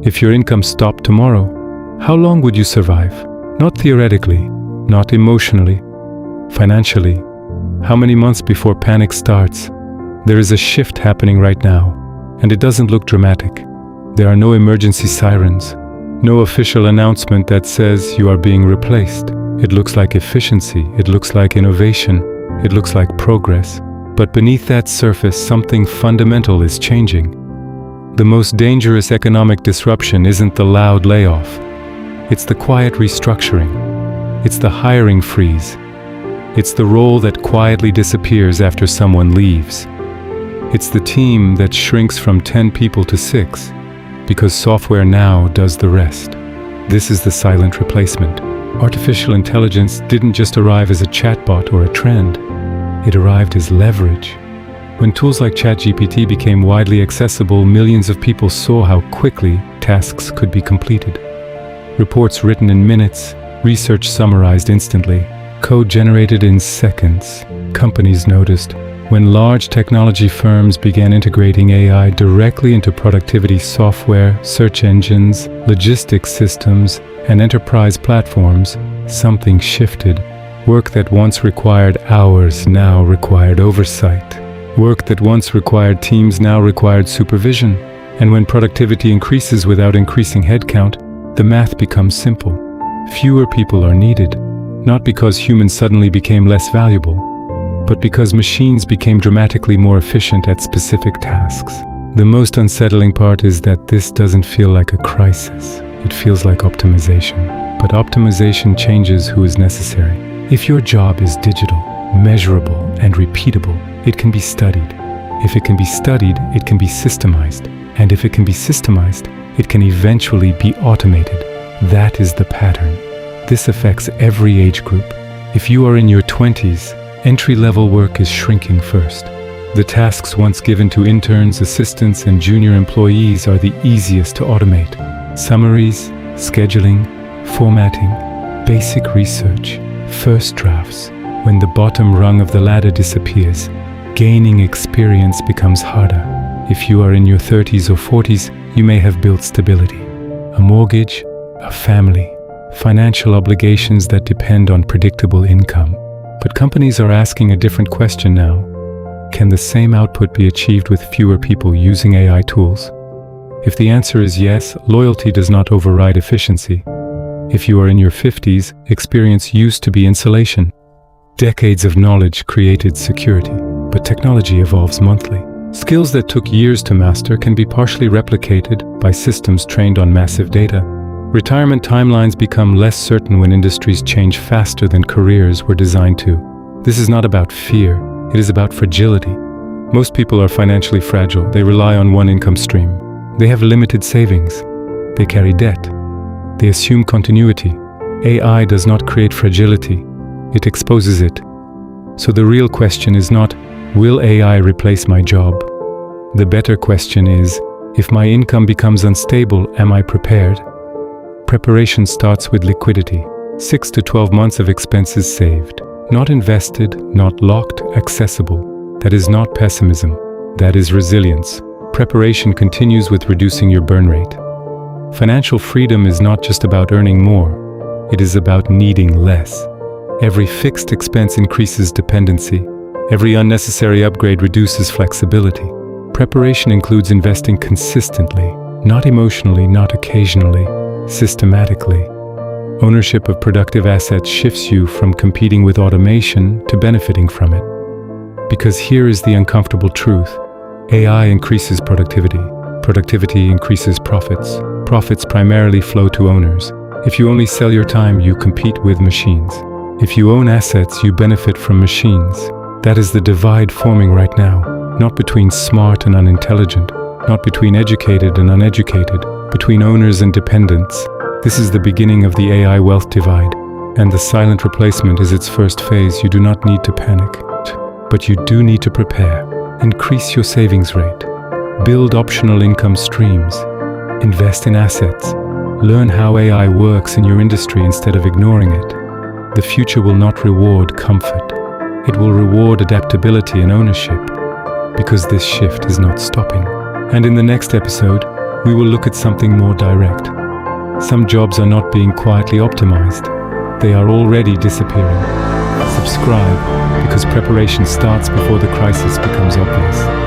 If your income stopped tomorrow, how long would you survive? Not theoretically, not emotionally, financially. How many months before panic starts? There is a shift happening right now, and it doesn't look dramatic. There are no emergency sirens, no official announcement that says you are being replaced. It looks like efficiency, it looks like innovation, it looks like progress. But beneath that surface, something fundamental is changing. The most dangerous economic disruption isn't the loud layoff. It's the quiet restructuring. It's the hiring freeze. It's the role that quietly disappears after someone leaves. It's the team that shrinks from 10 people to 6, because software now does the rest. This is the silent replacement. Artificial intelligence didn't just arrive as a chatbot or a trend. It arrived as leverage. When tools like ChatGPT became widely accessible, millions of people saw how quickly tasks could be completed. Reports written in minutes, research summarized instantly, code generated in seconds. Companies noticed. When large technology firms began integrating AI directly into productivity software, search engines, logistics systems, and enterprise platforms, something shifted. Work that once required hours now required oversight. Work that once required teams now required supervision. And when productivity increases without increasing headcount, the math becomes simple. Fewer people are needed, not because humans suddenly became less valuable, but because machines became dramatically more efficient at specific tasks. The most unsettling part is that this doesn't feel like a crisis. It feels like optimization. But optimization changes who is necessary. If your job is digital, measurable, and repeatable, it can be studied. If it can be studied, it can be systemized. And if it can be systemized, it can eventually be automated. That is the pattern. This affects every age group. If you are in your 20s, entry-level work is shrinking first. The tasks once given to interns, assistants, and junior employees are the easiest to automate. Summaries, scheduling, formatting, basic research, first drafts. When the bottom rung of the ladder disappears, gaining experience becomes harder. If you are in your 30s or 40s, you may have built stability, a mortgage, a family, financial obligations that depend on predictable income. But companies are asking a different question now. Can the same output be achieved with fewer people using AI tools? If the answer is yes, loyalty does not override efficiency. If you are in your 50s, experience used to be insulation. Decades of knowledge created security, but technology evolves monthly. Skills that took years to master can be partially replicated by systems trained on massive data. Retirement timelines become less certain when industries change faster than careers were designed to. This is not about fear, it is about fragility. Most people are financially fragile. They rely on one income stream. They have limited savings. They carry debt. They assume continuity. AI does not create fragility, it exposes it. So the real question is not, will AI replace my job? The better question is, if my income becomes unstable, am I prepared? Preparation starts with liquidity. 6 to 12 months of expenses saved. Not invested, not locked, accessible. That is not pessimism. That is resilience. Preparation continues with reducing your burn rate. Financial freedom is not just about earning more. It is about needing less. Every fixed expense increases dependency. Every unnecessary upgrade reduces flexibility. Preparation includes investing consistently, not emotionally, not occasionally, systematically. Ownership of productive assets shifts you from competing with automation to benefiting from it. Because here is the uncomfortable truth. AI increases productivity. Productivity increases profits. Profits primarily flow to owners. If you only sell your time, you compete with machines. If you own assets, you benefit from machines. That is the divide forming right now. Not between smart and unintelligent. Not between educated and uneducated. Between owners and dependents. This is the beginning of the AI wealth divide. And the silent replacement is its first phase. You do not need to panic. But you do need to prepare. Increase your savings rate. Build optional income streams. Invest in assets. Learn how AI works in your industry instead of ignoring it. The future will not reward comfort. It will reward adaptability and ownership, because this shift is not stopping. And in the next episode, we will look at something more direct. Some jobs are not being quietly optimized. They are already disappearing. Subscribe, because preparation starts before the crisis becomes obvious.